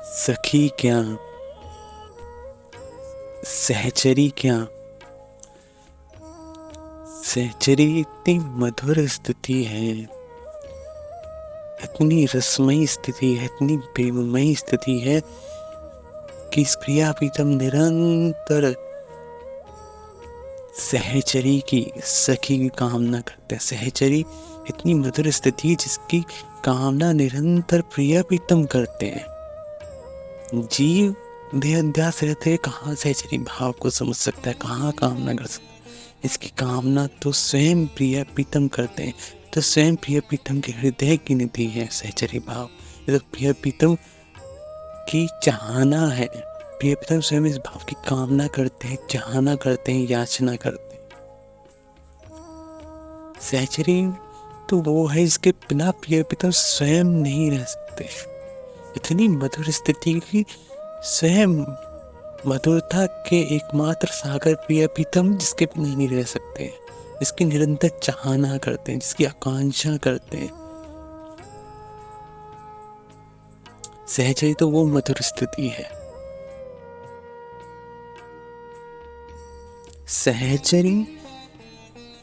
सखी क्या, सहचरी क्या। सहचरी इतनी मधुर स्थिति है, इतनी रसमयी स्थिति है, इतनी प्रेममयी स्थिति है कि इस प्रिया प्रीतम निरंतर सहचरी की, सखी की कामना करते हैं। सहचरी इतनी मधुर स्थिति जिसकी कामना निरंतर प्रिया प्रीतम करते हैं। जीव देहाध्यास रहते कहाँ सहचरी भाव को समझ सकता है, कहाँ कामना कर सकता है। इसकी कामना तो स्वयं प्रिय प्रीतम करते हैं, तो स्वयं प्रिय प्रीतम के हृदय की निधि है सहचरी भाव। ये तो प्रिय प्रीतम की चाहना है। प्रिय प्रीतम स्वयं इस भाव की कामना करते हैं, चाहना करते हैं, याचना करते हैं। सहचरी तो वो है जिसके बिना प्रिय प्रीतम स्वयं नहीं रह सकते। इतनी मधुर स्थिति की स्वयं मधुरता के एकमात्र सागर प्रिय प्रीतम जिसके बिना नहीं रह सकते, जिसकी निरंतर चाहना करते हैं, जिसकी आकांक्षा करते हैं। सहचरी तो वो मधुर स्थिति है।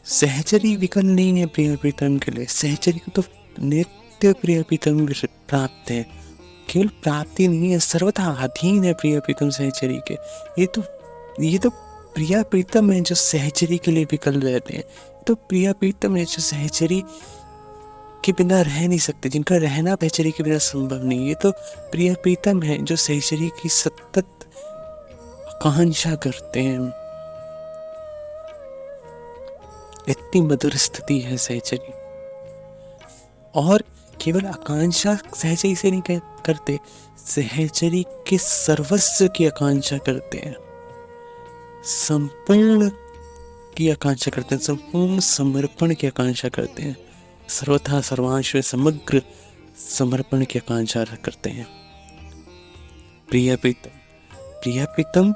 सहचरी विकल नहीं है प्रिय प्रीतम के लिए। सहचरी को तो नित्य प्रिय प्रीतम प्राप्त है। केवल प्राप्ति नहीं है, सर्वथा अधीन है प्रिय प्रीतम सहचरी के। ये तो प्रिय प्रीतम है जो सहचरी के लिए विकल रहते हैं। तो प्रिय प्रीतम है जो सहचरी के बिना रह नहीं सकते, जिनका रहना सहचरी के बिना संभव नहीं। ये तो प्रिय प्रीतम है जो सहचरी की सतत आकांक्षा करते हैं। इतनी मधुर स्थिति है सहचरी। और केवल आकांक्षा सहचरी से नहीं करते, सहचरी के सर्वस्व की आकांक्षा करते हैं, संपूर्ण की आकांक्षा करते हैं, संपूर्ण समर्पण की आकांक्षा करते हैं, सर्वथा सर्वांश समग्र समर्पण की आकांक्षा करते हैं। प्रिय प्रीतम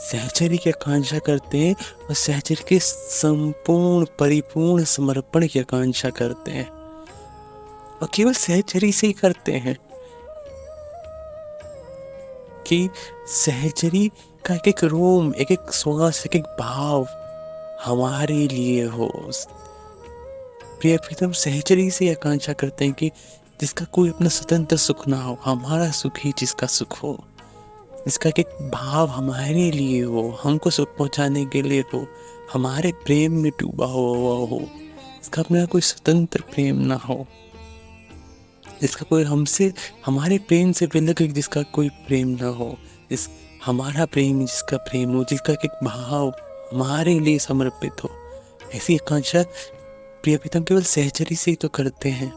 सहचरी की आकांक्षा करते हैं और सहचरी के संपूर्ण परिपूर्ण समर्पण की आकांक्षा करते हैं। और केवल सहचरी से ही करते हैं कि सहचरी का एक एक रोम, एक एक श्वास, एक एक भाव हमारे लिए हो। प्रिय प्रीतम सहचरी से आकांक्षा करते हैं कि जिसका कोई अपना स्वतंत्र सुख ना हो, हमारा सुख ही जिसका सुख हो, जिसका एक भाव हमारे लिए हो, हमको सुख पहुंचाने के लिए हो, हमारे प्रेम में डूबा हो, इसका अपना कोई स्वतंत्र प्रेम ना हो, जिसका कोई हमसे, हमारे प्रेम से विलग जिसका कोई प्रेम ना हो, जिस हमारा प्रेम जिसका प्रेम हो, जिसका एक भाव हमारे लिए समर्पित हो। ऐसी आकांक्षा प्रिय प्रीतम केवल सहचरी से ही तो करते हैं।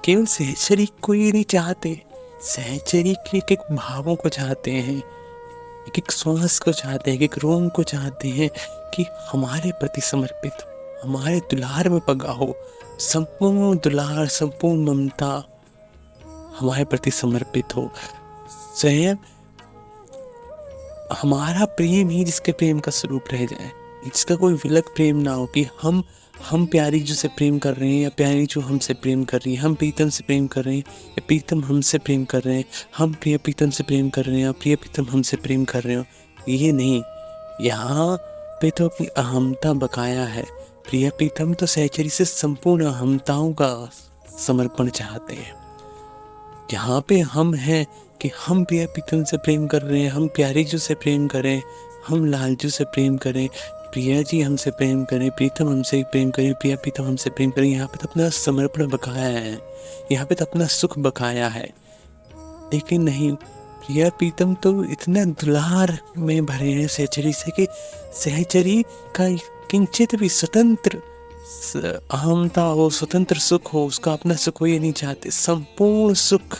केवल सहचरी को ही नहीं चाहते, सहचरी के एक एक भावों को चाहते हैं, एक एक श्वास को चाहते हैं, एक एक रोम को चाहते हैं कि हमारे प्रति समर्पित, हमारे दुलार में पगा हो। संपूर्ण दुलार, संपूर्ण ममता हमारे प्रति समर्पित हो। स्वयं हमारा प्रेम ही जिसके प्रेम का स्वरूप रह जाए, जिसका कोई विलग प्रेम ना हो कि हम प्यारी जो से प्रेम कर रहे हैं या प्यारी जो हमसे प्रेम कर रही है, हम प्रीतम से प्रेम कर रहे हैं या प्रीतम हमसे प्रेम कर रहे हैं, हम प्रिय प्रीतम से प्रेम कर रहे हैं या प्रिय प्रीतम हमसे प्रेम कर रहे हो। ये नहीं, यहाँ पे तो अपनी अहमता बकाया है। प्रिय प्रीतम तो सहचरी से संपूर्ण अहमताओं का समर्पण चाहते हैं। यहाँ पे हम हैं कि हम प्रिय प्रीतम से प्रेम कर रहे हैं, हम प्यारी जो से प्रेम करें, हम लालजू से प्रेम करें, प्रिया जी हमसे प्रेम करें, प्रीतम हमसे प्रेम करें, प्रिया प्रीतम हमसे प्रेम करें। यहाँ पे तो अपना समर्पण बकाया है, यहाँ पे तो अपना सुख बकाया है। लेकिन नहीं, प्रिया प्रीतम तो इतना दुलार में भरे हैं सहचरी से कि सहचरी का किंचित भी स्वतंत्र अहमता हो, स्वतंत्र सुख हो, उसका अपना सुख हो, ये नहीं चाहते। संपूर्ण सुख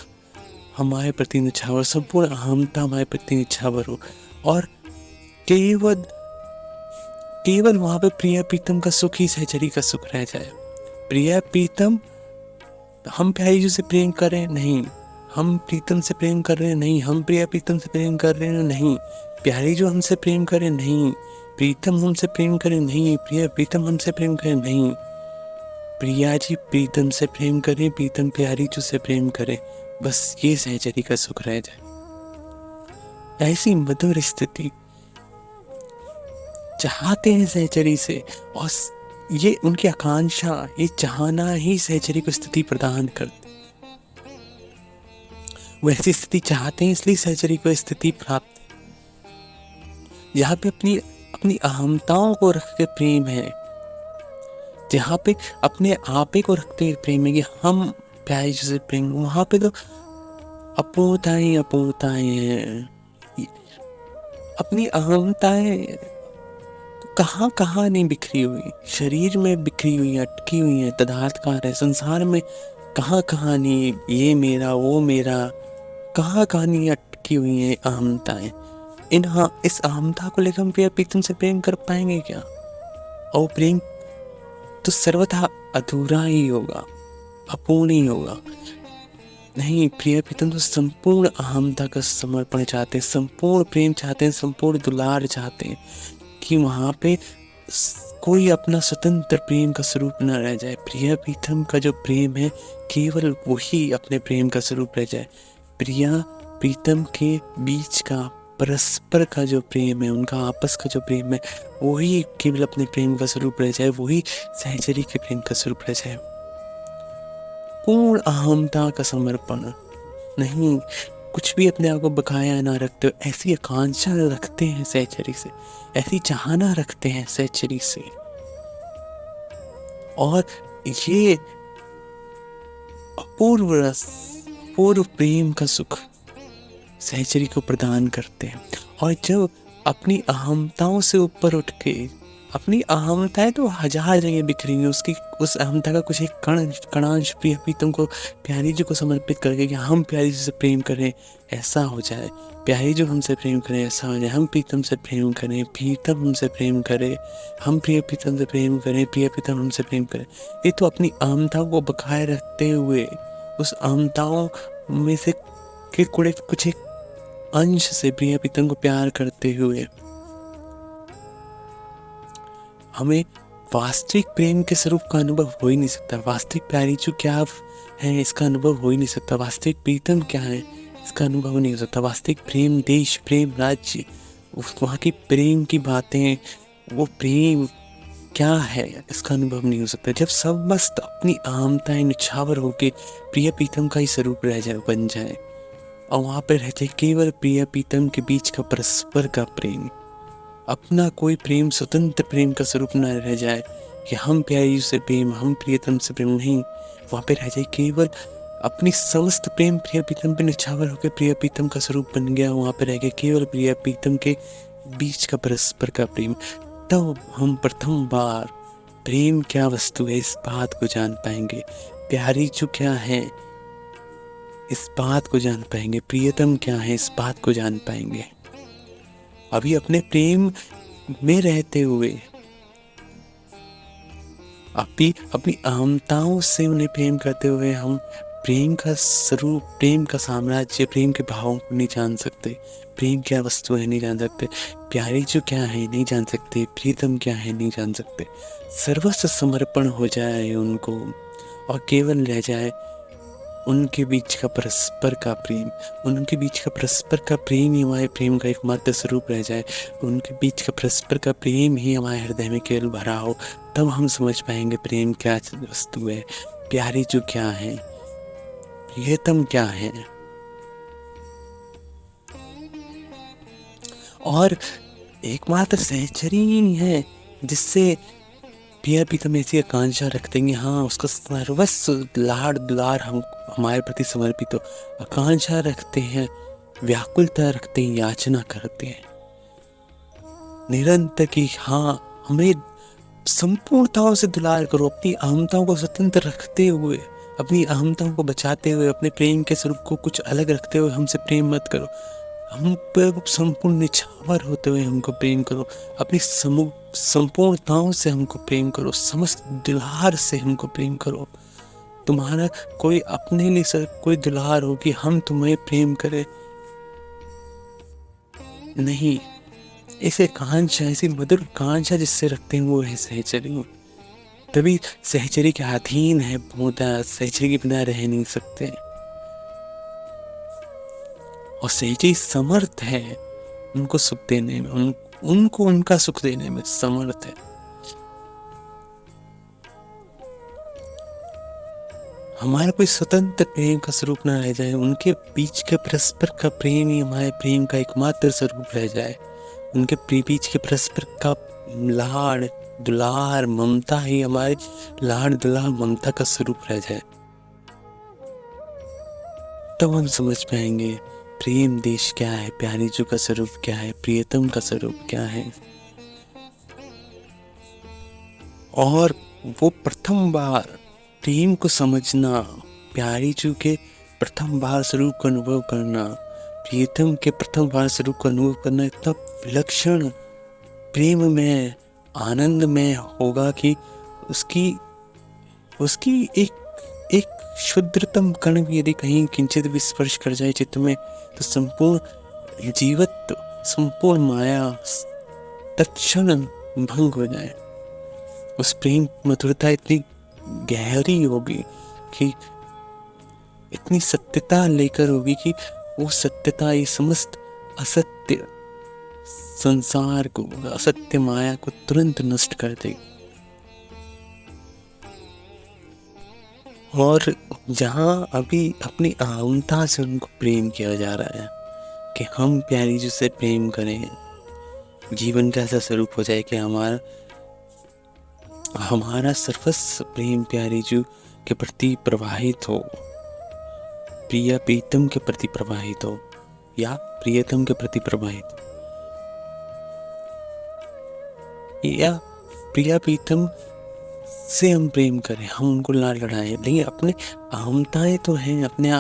हमारे प्रति निछावर, संपूर्ण अहमता हमारे प्रति निछावर हो। और केवल वहां पे प्रिय प्रीतम का सुख ही सहचरी का सुख रह जाए। प्रिय प्रीतम, हम प्यारी जी से प्रेम करें नहीं, हम प्रीतम से प्रेम कर रहे हैं नहीं, हम प्रिय प्रीतम से प्रेम कर रहे हैं नहीं, प्यारी जो हमसे प्रेम करें नहीं, प्रीतम हमसे प्रेम करें नहीं, प्रिय प्रीतम हमसे प्रेम करें नहीं। प्रिया जी प्रीतम से प्रेम करें, प्रीतम प्यारी जी से प्रेम करे, बस ये सहचरी का सुख रह जाए। ऐसी मधुर स्थिति चाहते हैं सहचरी से, और ये उनकी आकांक्षा, ये चाहना ही सहचरी को स्थिति प्रदान करती। वो ऐसी स्थिति चाहते हैं, इसलिए सहचरी को स्थिति प्राप्त, जहाँ पे अपनी अपनी अहमताओं को रख के प्रेम है, जहाँ पे अपने आपे को रखते हुए प्रेम है कि हम प्यारी से प्रेम, वहाँ पे तो अपूर्णताएं अपूर्णताएं हैं, अपनी अहमताएं तो कहाँ कहाँ नहीं बिखरी हुई, शरीर में बिखरी हुई, अटकी हुई है, तदारथकार है संसार में, कहाँ कहाँ नहीं, ये मेरा वो मेरा, कहाँ कहाँ नहीं अटकी हुई है अहमताएं। इस अहमता को लेकर हम प्रिय प्रीतम से प्रेम कर पाएंगे क्या? और प्रेम तो सर्वथा अधूरा ही होगा, अपूर्ण ही होगा। नहीं, प्रिय प्रीतम तो संपूर्ण अहमता का समर्पण चाहते हैं, संपूर्ण प्रेम चाहते हैं, संपूर्ण दुलार चाहते हैं कि वहां पे कोई अपना स्वतंत्र प्रेम का स्वरूप न रह जाए। प्रिय प्रीतम का जो प्रेम है केवल वही अपने प्रेम का स्वरूप रह जाए। प्रिया प्रीतम के बीच का परस्पर का जो प्रेम है, उनका आपस का जो प्रेम है, वही केवल अपने प्रेम का स्वरूप रह जाए, वही सहचरी के प्रेम का स्वरूप रह जाए। पूर्ण अहमता का समर्पण, नहीं कुछ भी अपने आप को बकाया ना रखते हो, ऐसी आकांक्षा रखते हैं सहचरी से, ऐसी चाहना रखते हैं सहचरी से, और ये अपूर्व रस, पूर्व प्रेम का सुख सहचरी को प्रदान करते हैं। और जब अपनी अहमताओं से ऊपर उठ के, अपनी अहमताएं तो हजार जगह बिखरी हुई, उसकी उस अहमता का कुछ एक कणांश प्रिय प्रीतम को, प्यारी जी को समर्पित करके कि हम प्यारी जी से प्रेम करें, ऐसा हो जाए, प्यारी जी हमसे प्रेम करें, ऐसा हो जाए, हम प्रीतम से प्रेम करें, प्रीतम हमसे प्रेम करे, हम प्रिय प्रीतम से प्रेम करें, प्रिय प्रीतम हमसे प्रेम करें। ये तो अपनी अहमताओं को बकाए रखते हुए, उस अहमताओं में से के कुछ एक अंश से प्रिय प्रीतम को प्यार करते हुए हमें वास्तविक प्रेम के स्वरूप का अनुभव हो ही नहीं सकता। वास्तविक प्यारी जो क्या है इसका अनुभव हो ही नहीं सकता। वास्तविक प्रीतम क्या है इसका अनुभव नहीं हो सकता। वास्तविक प्रेम, देश प्रेम, राज्य, वहाँ की प्रेम की बातें, वो प्रेम क्या है इसका अनुभव नहीं हो सकता। जब समस्त अपनी अहमताएं निछावर होके प्रिय प्रीतम का ही स्वरूप रह जाए, बन जाए, और वहाँ पर रह जाए केवल प्रिय प्रीतम के बीच का परस्पर का प्रेम, अपना कोई प्रेम, स्वतंत्र प्रेम का स्वरूप न रह जाए कि हम प्यारी से प्रेम, हम प्रियतम से प्रेम, नहीं, वहाँ पे रह जाए केवल अपनी समस्त प्रेम प्रिय प्रीतम पे निछावर होकर प्रिय प्रीतम का स्वरूप बन गया। वहाँ पे रह गया केवल प्रिय प्रीतम के बीच का परस्पर का प्रेम। तब हम प्रथम बार प्रेम क्या वस्तु है इस बात को जान पाएंगे, प्यारी जो क्या है इस बात को जान पाएंगे, प्रियतम क्या है इस बात को जान पाएंगे। अभी अपने प्रेम में रहते हुए, अभी अपनी अहमताओं से उन्हें प्रेम करते हुए हम प्रेम का स्वरूप, प्रेम का साम्राज्य, प्रेम के भावों को नहीं जान सकते, प्रेम क्या वस्तु है नहीं जान सकते, प्यारी जो क्या है नहीं जान सकते, प्रीतम क्या है नहीं जान सकते। सर्वस्व समर्पण हो जाए उनको और केवल रह जाए उनके बीच का परस्पर का प्रेम, उनके बीच का परस्पर का प्रेम ही हमारे प्रेम का एकमात्र स्वरूप रह जाए, उनके बीच का परस्पर का प्रेम ही हमारे हृदय में केवल भरा हो। तब हम समझ पाएंगे प्रेम क्या वस्तु है, प्यारी जो क्या है, प्रियतम क्या है। और एकमात्र सहचरी ही है जिससे प्रिय प्रीतम ऐसी आकांक्षा रखते हैं, हाँ उसका सर्वस्व लाड़ दुलार हम हमारे प्रति समर्पित हो, आकांक्षा रखते हैं, व्याकुलता रखते हैं, याचना करते हैं निरंतर कि हाँ हमें संपूर्णताओं से दुलार करो, अपनी अहमताओं को स्वतंत्र रखते हुए, अपनी अहमताओं को बचाते हुए, अपने प्रेम के स्वरूप को कुछ अलग रखते हुए हमसे प्रेम मत करो, हम पर संपूर्ण निछावर होते हुए हमको प्रेम करो, अपनी संपूर्णताओं से हमको प्रेम करो, समस्त दुलार से हमको प्रेम करो। तुम्हारा कोई अपने लिए सर कोई दुलार हो कि हम तुम्हें प्रेम करें, नहीं, ऐसे कांक्षा, ऐसी मधुर कांक्षा जिससे रखते हैं वो है सहचरी। तभी सहचरी के अधीन है मोदा, सहचरी के बिना रह नहीं सकते। और सहचरी समर्थ है उनको सुख देने में, उनको उनका सुख देने में समर्थ है। हमारा कोई स्वतंत्र प्रेम का स्वरूप ना रह जाए, उनके बीच के परस्पर का प्रेम ही हमारे प्रेम का एकमात्र स्वरूप रह जाए। उनके बीच के परस्पर का लाड़ दुलार ममता ही हमारे लाड़ दुलार ममता का स्वरूप रह जाए। तब हम समझ पाएंगे प्रेम देश क्या है, प्यारी जो का स्वरूप क्या है, प्रियतम का स्वरूप क्या है। और वो प्रथम बार प्रेम को समझना, प्यारी जू के प्रथम बार स्वरूप का अनुभव करना, प्रियतम के प्रथम बार स्वरूप का अनुभव करना इतना विलक्षण प्रेम में आनंद में होगा कि उसकी एक शुद्धतम कण भी यदि कहीं किंचित भी स्पर्श कर जाए चित्त में, तो संपूर्ण जीवत्व, संपूर्ण माया तत्क्षण भंग हो जाए। उस प्रेम मधुरता इतनी गहरी होगी कि इतनी सत्यता लेकर होगी कि वो सत्यता ये समस्त असत्य संसार को, असत्य माया को तुरंत नष्ट कर देगी। और जहां अभी अपनी अहंता से उनको प्रेम किया जा रहा है कि हम प्यारी जी से प्रेम करें, जीवन का ऐसा स्वरूप हो जाए कि हमारा सर्वस्व प्रेम प्यारी जी के प्रति प्रवाहित हो, प्रिय प्रीतम के प्रति प्रवाहित हो या प्रियतम के प्रति प्रवाहित हो, या प्रिय प्रीतम से हम प्रेम करें, हम उनको लाड़ लड़ाएं। लेकिन अपने अहमताएं तो हैं, अपने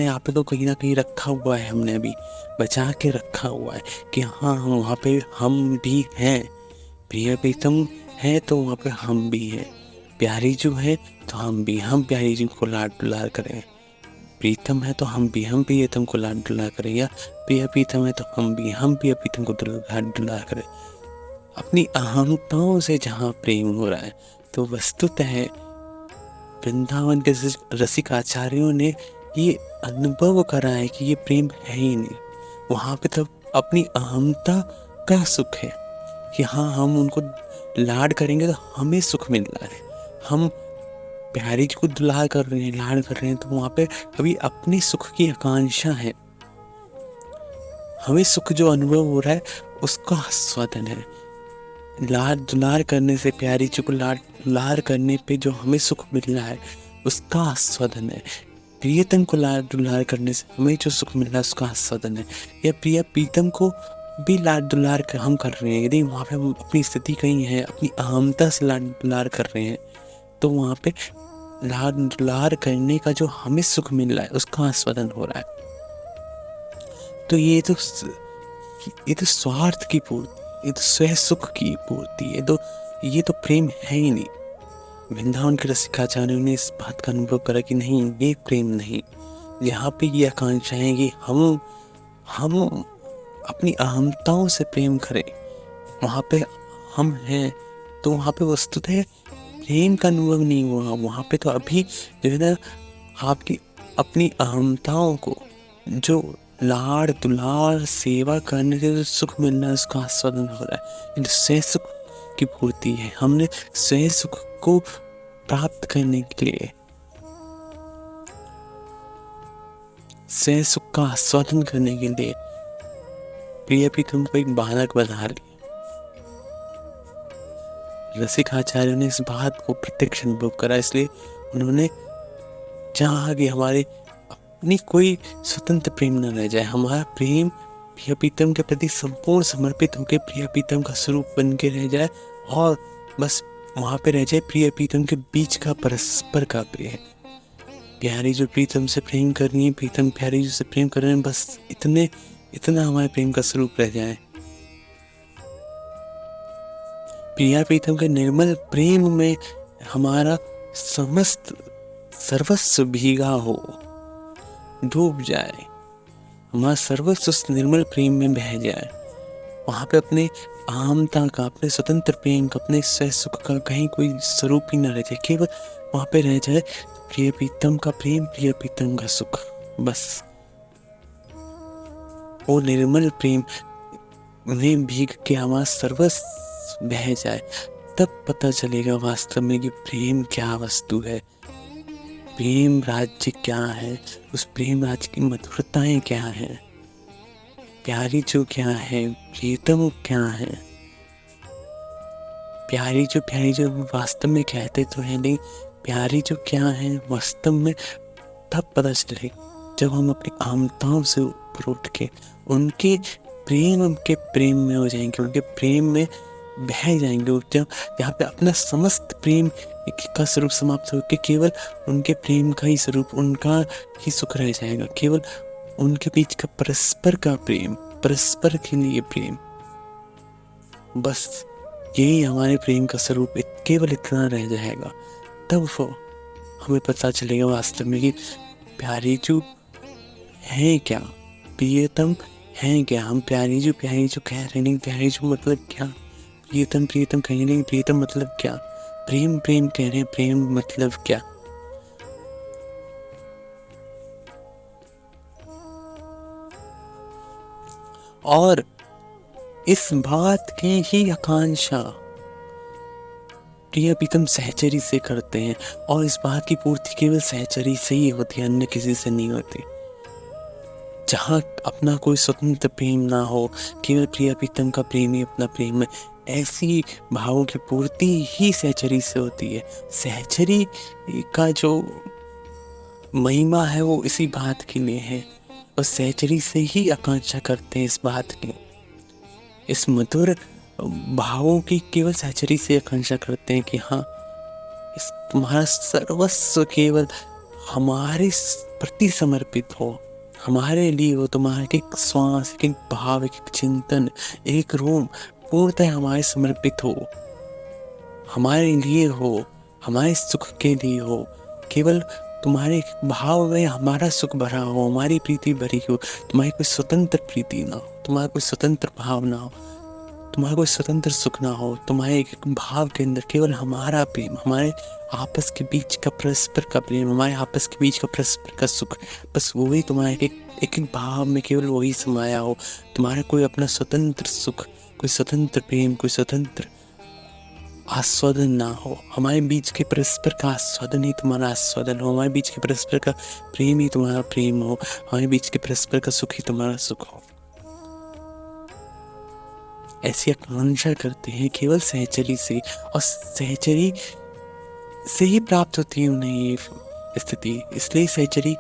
आप को कहीं ना कहीं रखा हुआ है, हमने अभी बचा के रखा हुआ है कि हाँ वहाँ पे हम भी हैं। प्रिय प्रीतम है तो वहाँ पे हम भी हैं, प्यारी जो है तो हम प्यारी जी को लाड दुलार करें, प्रीतम है तो हम प्रियतम को लाड दुलार करें, या प्रिय प्रीतम है तो हम प्रिय प्रीतम को लाड दुलार करें। अपनी अहमताओं से जहाँ प्रेम हो रहा है, तो वस्तुतः वृंदावन के रसिक आचार्यों ने ये अनुभव करा है कि ये प्रेम है ही नहीं। वहाँ पे तो अपनी अहमता का सुख है कि हाँ हम उनको लाड करेंगे तो हमें सुख मिल रहा है, हम प्यारी जी को दुलार कर रहे हैं, लाड कर रहे हैं, तो वहाँ पे अभी अपने सुख की आकांक्षा है। हमें सुख जो अनुभव हो रहा है उसका आस्वादन है। लाड दुलार करने से, प्यारी जी को लाड दुलार करने पे जो हमें सुख मिल रहा है उसका आस्वादन है। प्रियतम को लाड दुलार करने से हमें जो सुख मिल रहा है उसका आस्वादन है। या प्रिय प्रीतम को भी लाड दुलार हम कर रहे हैं, यदि वहाँ पे हम अपनी स्थिति कहीं है, अपनी अहमता से लाड दुलार कर रहे हैं, तो वहाँ पे लाड दुलार करने का जो हमें सुख मिल रहा है उसका आस्वादन हो रहा है। तो ये तो स्वार्थ की पूर्ति, ये तो स्वयं सुख की पूर्ति, ये तो प्रेम है ही नहीं। वृंदावन के रसिकाचार्यों ने इस बात का अनुभव करा कि नहीं, ये प्रेम नहीं। यहाँ पे ये आकांक्षा है कि हम अपनी अहमताओं से प्रेम करें। वहाँ पे हम हैं तो वहाँ पे वस्तुतः प्रेम का अनुभव नहीं हुआ। वहाँ पे तो अभी जो है ना, आपकी अपनी अहमताओं को जो लाड़ दुलार सेवा करने से जो सुख मिलना है उसका आस्वादन हो रहा है। ये स्वयं सुख की पूर्ति है। हमने स्वयं सुख को प्राप्त करने के लिए, स्वयं सुख का आस्वादन करने के लिए प्रिय प्रीतम को एक बालक बना लिया। रसिक आचार्यों ने इस बात को प्रत्यक्ष अनुभव करा, इसलिए उन्होंने चाहा कि हमारे अपनी कोई स्वतंत्र प्रेम न रह जाए, हमारा प्रेम प्रिय प्रीतम के प्रति संपूर्ण समर्पित होकर प्रिय प्रीतम का स्वरूप बन के रह जाए, और बस वहाँ पे रह जाए प्रिय प्रीतम के बीच का परस्पर का प्रेम। प्यारी जो प्रीतम से प्रेम कर रही है, प्रीतम प्यारी जो से प्रेम कर रहे हैं, बस इतना हमारे प्रेम का स्वरूप रह जाए। प्रिया प्रीतम के निर्मल प्रेम में हमारा समस्त सर्वस्व भीगा हो, डूब जाए, हमारा सर्वस्व उस निर्मल प्रेम में बह जाए। वहाँ पे अपने अहमता का, अपने स्वतंत्र प्रेम का, अपने सह सुख का कहीं कोई स्वरूप ही न रह जाए, केवल वहाँ पे रह जाए प्रिय प्रीतम का प्रेम, प्रिय प्रीतम का सुख। बस वो निर्मल प्रेम में भीग के हमारा सर्वस्व बह जाए, तब पता चलेगा वास्तव में कि प्रेम क्या वस्तु है, प्रेम राज्य क्या है, उस प्रेम राज्य की मधुरताएं क्या है, प्यारी जो क्या है, प्रीतम क्या है। प्यारी जो वास्तव में कहते तो है नहीं, प्यारी जो क्या है वास्तव में तब पता चले जब हम अपनी आमताओं से ऊपर उठ के उनके प्रेम में हो जाएंगे, उनके प्रेम में बह जाएंगे, जब यहाँ पे अपना समस्त प्रेम का स्वरूप समाप्त होकर केवल उनके प्रेम का ही स्वरूप, उनका ही सुख रह जाएगा, केवल उनके बीच का परस्पर का प्रेम, परस्पर के लिए प्रेम, बस यही हमारे प्रेम का स्वरूप केवल इतना रह जाएगा। तब वो हमें पता चलेगा वास्तव में कि प्यारी जो है क्या, प्रियतम है क्या। हम प्यारी जो कह रहे नहीं, प्यारी जो मतलब क्या, प्रियतम कह रहे, प्रियतम मतलब क्या, प्रेम कह रहे हैं, प्रेम मतलब क्या। और इस बात की ही आकांक्षा प्रिय प्रीतम सहचरी से करते हैं, और इस बात की पूर्ति केवल सहचरी से ही होती है, अन्य किसी से नहीं होती। जहाँ अपना कोई स्वतंत्र प्रेम ना हो, केवल प्रिय प्रीतम का प्रेम ही अपना प्रेम है, ऐसी भावों की पूर्ति ही सहचरी से होती है। सहचरी का जो महिमा है वो इसी बात के लिए है, और सहचरी से ही आकांक्षा करते हैं इस बात की, इस मधुर भावों की केवल सहचरी से आकांक्षा करते हैं कि हाँ, इस तुम्हारा सर्वस्व केवल हमारे प्रति समर्पित हो, हमारे लिए हो, तुम्हारा एक श्वास, एक भाव, एक चिंतन, एक रोम पूर्णतः हमारे समर्पित हो, हमारे लिए हो, हमारे सुख के लिए हो, केवल तुम्हारे भाव में हमारा सुख भरा हो, हमारी प्रीति भरी हो, तुम्हारी कोई स्वतंत्र प्रीति ना हो, तुम्हारा कोई स्वतंत्र भाव ना हो, तुम्हारा कोई स्वतंत्र सुख ना हो, तुम्हारे एक भाव के अंदर केवल हमारा प्रेम, हमारे आपस के बीच का परस्पर का प्रेम, हमारे आपस के बीच का परस्पर का सुख, बस वही तुम्हारे एक भाव में केवल वही समाया हो। तुम्हारा कोई अपना स्वतंत्र सुख, कोई स्वतंत्र प्रेम, कोई स्वतंत्र आस्वादन ना हो, हमारे बीच के परस्पर का आस्वादन ही तुम्हारा आस्वादन हो, हमारे बीच के परस्पर का प्रेम ही तुम्हारा प्रेम हो, हमारे बीच के परस्पर का सुख ही तुम्हारा सुख हो। ऐसी आकांक्षा करते हैं केवल सहचरी से, और सहचरी से ही प्राप्त होती है उन्हें ये स्थिति, इसलिए सहचरी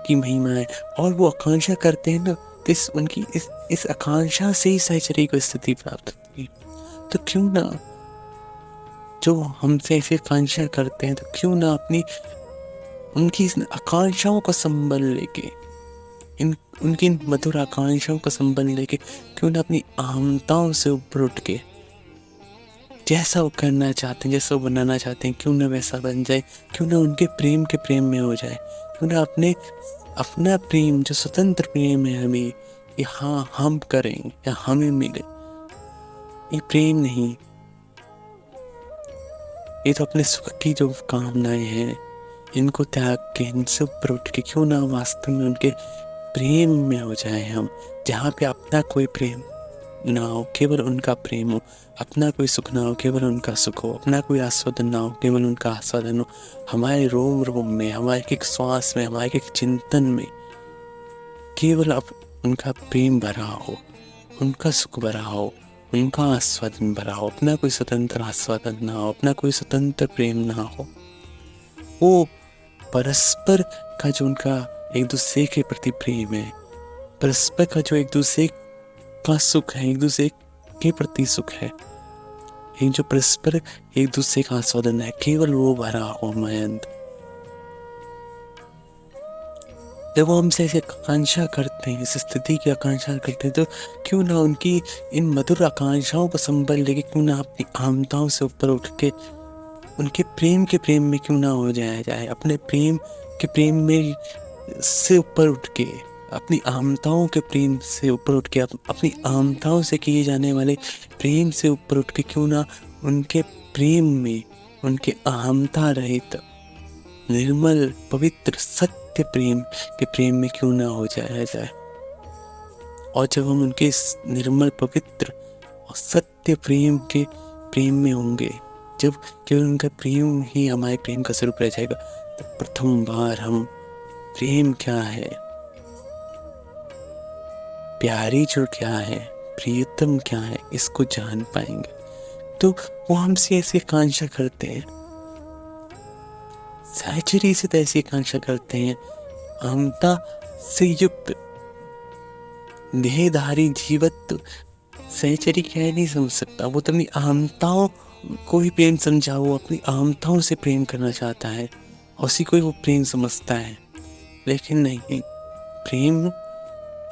की महिमा है। और वो आकांक्षा करते हैं ना, तो उनकी इस आकांक्षा से ही सहचरी को स्थिति प्राप्त होती है। तो क्यों ना, जो हमसे ऐसी आकांक्षा करते हैं, तो क्यों ना अपनी उनकी आकांक्षाओं का संबल लेके, उनकी मधुर आकांक्षाओं का संबंध लेके, क्यों ना अपनी अहमताओं से ऊपर उठ के जैसा वो करना चाहते हैं, जैसा वो बनाना चाहते हैं, क्यों ना वैसा बन जाए, क्यों ना उनके प्रेम के प्रेम में हो जाए, क्यों ना अपना प्रेम जो स्वतंत्र प्रेम है हमें, ये हाँ हम करें या हमें मिले, ये प्रेम नहीं, ये तो अपने सुख की जो कामनाएं हैं, इनको त्याग के, इनसे ऊपर उठ के क्यों ना वास्तव में उनके प्रेम में हो जाए हम, जहाँ पे अपना कोई प्रेम ना हो, केवल उनका प्रेम हो, अपना कोई सुख ना हो, केवल उनका सुख हो, अपना कोई आस्वादन ना हो, केवल उनका आस्वादन हो, हमारे रोम रोम में, हमारे एक श्वास में, हमारे एक चिंतन में केवल अब उनका प्रेम भरा हो, उनका सुख भरा हो, उनका आस्वादन भरा हो, अपना कोई स्वतंत्र आस्वादन ना हो, अपना कोई स्वतंत्र प्रेम ना हो। वो परस्पर का जो उनका एक दूसरे के प्रति प्रेम है, परस्पर का जो एक दूसरे का सुख है, एक दूसरे के प्रति सुख है, एक जो परस्पर एक दूसरे का आस्वादन है, केवल वो भरा हो मयंत। जब वो हमसे ऐसी आकांक्षा करते हैं, इस स्थिति की आकांक्षा करते हैं, तो क्यों ना उनकी इन मधुर आकांक्षाओं को संबल लेके, क्यों ना अपनी आमताओं से ऊपर उठ के उनके प्रेम के प्रेम में क्यों ना हो जाया जाए, अपने प्रेम के प्रेम में से ऊपर उठ के अपनी आमताओं के प्रेम से ऊपर उठ के, अपनी आमताओं से किए जाने वाले प्रेम से ऊपर उठ के क्यों ना उनके प्रेम में, उनके अहमता रहित निर्मल पवित्र सत्य प्रेम के प्रेम में क्यों ना हो जाया जाए। और जब हम उनके इस निर्मल पवित्र और सत्य प्रेम के प्रेम में होंगे, जब केवल उनका प्रेम ही हमारे प्रेम का स्वरूप रह जाएगा, तो प्रथम बार हम प्रेम क्या है, प्यारी जो क्या है, प्रियतम क्या है, इसको जान पाएंगे। तो वो हमसे ऐसी आकांक्षा करते हैं, सहचरी से तो ऐसी आकांक्षा करते हैं, अहमता से युक्त देहधारी जीवत्व सहचरी कह नहीं समझ सकता। वो तो अपनी अहमताओं को ही प्रेम समझा, वो अपनी अहमताओं से प्रेम करना चाहता है, उसी को ही वो प्रेम समझता है। लेकिन नहीं, प्रेम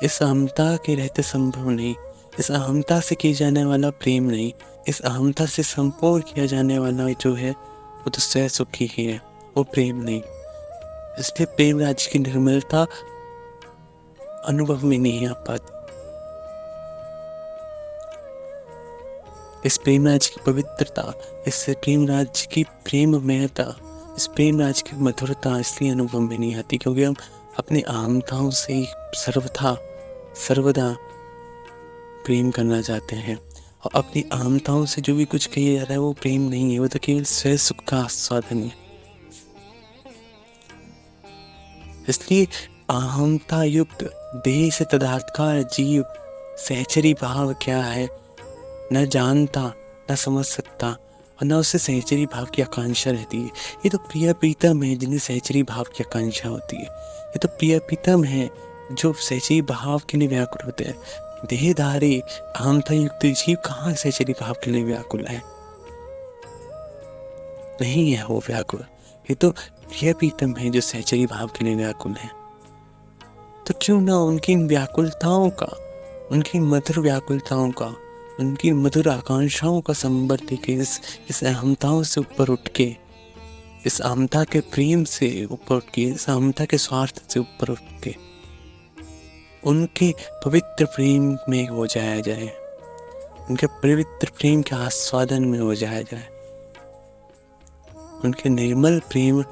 इस अहमता के रहते संभव नहीं, इस अहमता से किया जाने वाला प्रेम नहीं, इस अहमता से संपूर्ण किया जाने वाला जो है वो तो सह सुखी ही है, वो प्रेम नहीं। इसलिए प्रेम राज्य की निर्मलता अनुभव में नहीं आ पाती। इस प्रेम राज्य की पवित्रता, इस प्रेम राज्य की प्रेममयता, इस प्रेम राज्य की मधुरता इसलिए अनुभव में नहीं आती क्योंकि हम अपने अहमताओं से ही सर्वदा प्रेम करना चाहते हैं। और अपनी अहमताओं से जो भी कुछ किया जा रहा है वो प्रेम नहीं है, वो तो केवल स्वयं सुख का आस्वादन है। इसलिए अहमता युक्त देह से तदार्थकार जीव सहचरी भाव क्या है न जानता, न समझ सकता, और न उससे सहचरी भाव की आकांक्षा रहती है। ये तो प्रिय प्रीतम है जिन्हें सहचरी भाव की आकांक्षा होती है। ये तो प्रिय प्रीतम है जो सहचरी भाव के लिए व्याकुल होते हैं। देहधारी अहमता युक्त जीव कहाँ सहचरी भाव के लिए व्याकुल है? नहीं है वो व्याकुल। ये तो प्रिय प्रीतम है जो सहचरी भाव के लिए व्याकुल है। तो क्यों ना उनकी इन व्याकुलताओं का, उनकी मधुर व्याकुलताओं का, उनकी मधुर आकांक्षाओं का संबर देके इस अहमताओं से ऊपर उठ के, इस अहमता के प्रेम से ऊपर उठ के, इस अहमता के स्वार्थ से ऊपर उठ के उनके पवित्र प्रेम में हो जाया जाए, उनके पवित्र प्रेम के आस्वादन में हो जाया जाए, उनके निर्मल प्रेम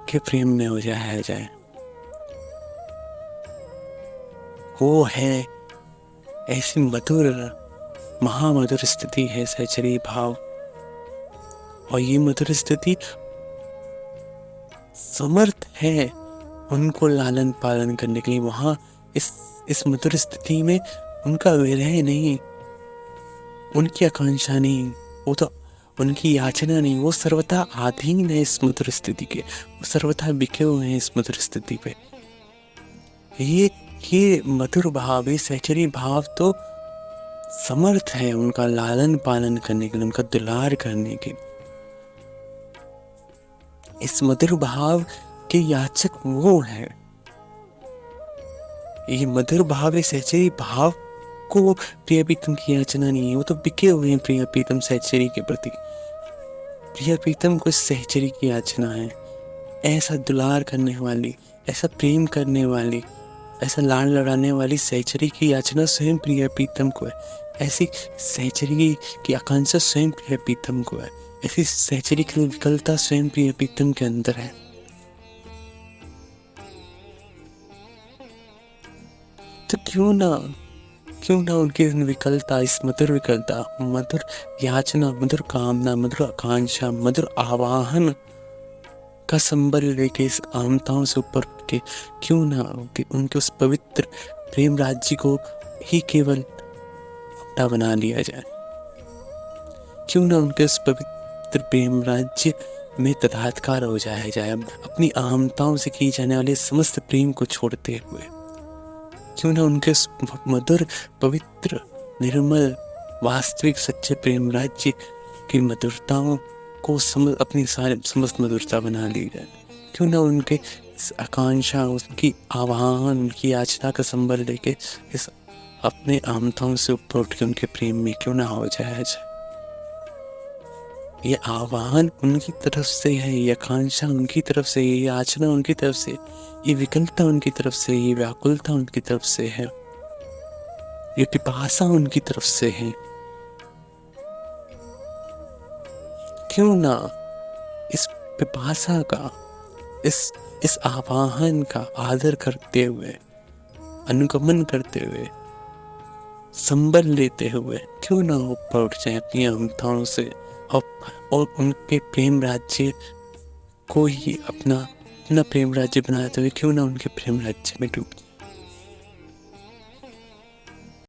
के प्रेम में हो जाया जाए। वो है ऐसी मधुर, महामधुर स्थिति है सहचरी भाव। और ये मधुर स्थिति समर्थ है उनको लालन पालन करने के लिए। वहां इस मधुर स्थिति में उनका विरह नहीं, उनकी आकांक्षा नहीं, वो तो उनकी याचना नहीं, वो सर्वथा अधीन है इस मधुर स्थिति के, वो सर्वथा बिके हुए हैं इस मधुर स्थिति पे। ये मधुर भाव, ये सहचरी भाव तो समर्थ है उनका लालन पालन करने के लिए, उनका दुलार करने के। इस मधुर भाव के याचक वो है। ये मधुर भाव, ये सहचरी भाव को प्रिय प्रीतम की याचना नहीं है, वो तो बिके हुए हैं प्रिय प्रीतम सहचरी के प्रति। प्रिय प्रीतम को सहचरी की याचना है। ऐसा दुलार करने वाली, ऐसा प्रेम करने वाली, ऐसा लाड़ लड़ाने वाली सहचरी की याचना स्वयं प्रिय प्रीतम को है। ऐसी सहचरी की आकांक्षा स्वयं प्रिय प्रीतम को है। ऐसी सहचरी की विकलता स्वयं प्रिय प्रीतम के अंदर है। तो क्यों ना उनकी विकलता, इस मधुर विकलता, मधुर याचना, मधुर कामना, मधुर आकांक्षा, मधुर आवाहन का संबल लेके इस अहमताओं से ऊपर के क्यों ना उनके उस पवित्र प्रेम राज्य को ही केवल अपना बना लिया जाए। क्यों ना उनके उस पवित्र प्रेम राज्य में तदात्कार हो जाया जाए, अपनी अहमताओं से की जाने वाले समस्त प्रेम को छोड़ते हुए। क्यों ना उनके मधुर पवित्र निर्मल वास्तविक सच्चे प्रेम राज्य की मधुरताओं को अपनी सारी समस्त मधुरता बना ली जाए। क्यों ना उनके इस आकांक्षा, उनकी आह्वान, उनकी याचना का संबल लेके इस अपने अहमताओं से ऊपर उठ के उनके प्रेम में क्यों ना हो जाया जाए। ये आह्वान उनकी तरफ से है, ये आकांक्षा उनकी तरफ से, ये याचना उनकी तरफ से, ये विकलता उनकी तरफ से, ये व्याकुलता उनकी तरफ से है, ये पिपासा उनकी तरफ से है। क्यों ना इस पिपासा का, इस आवाहन का आदर करते हुए, अनुगमन करते हुए, संबल लेते हुए क्यों ना ऊपर उठ जाए अपनी अहमताओं से, और उनके प्रेम राज्य को ही अपना अपना प्रेम राज्य बनाते हुए क्यों ना उनके प्रेम राज्य में डूब जाए।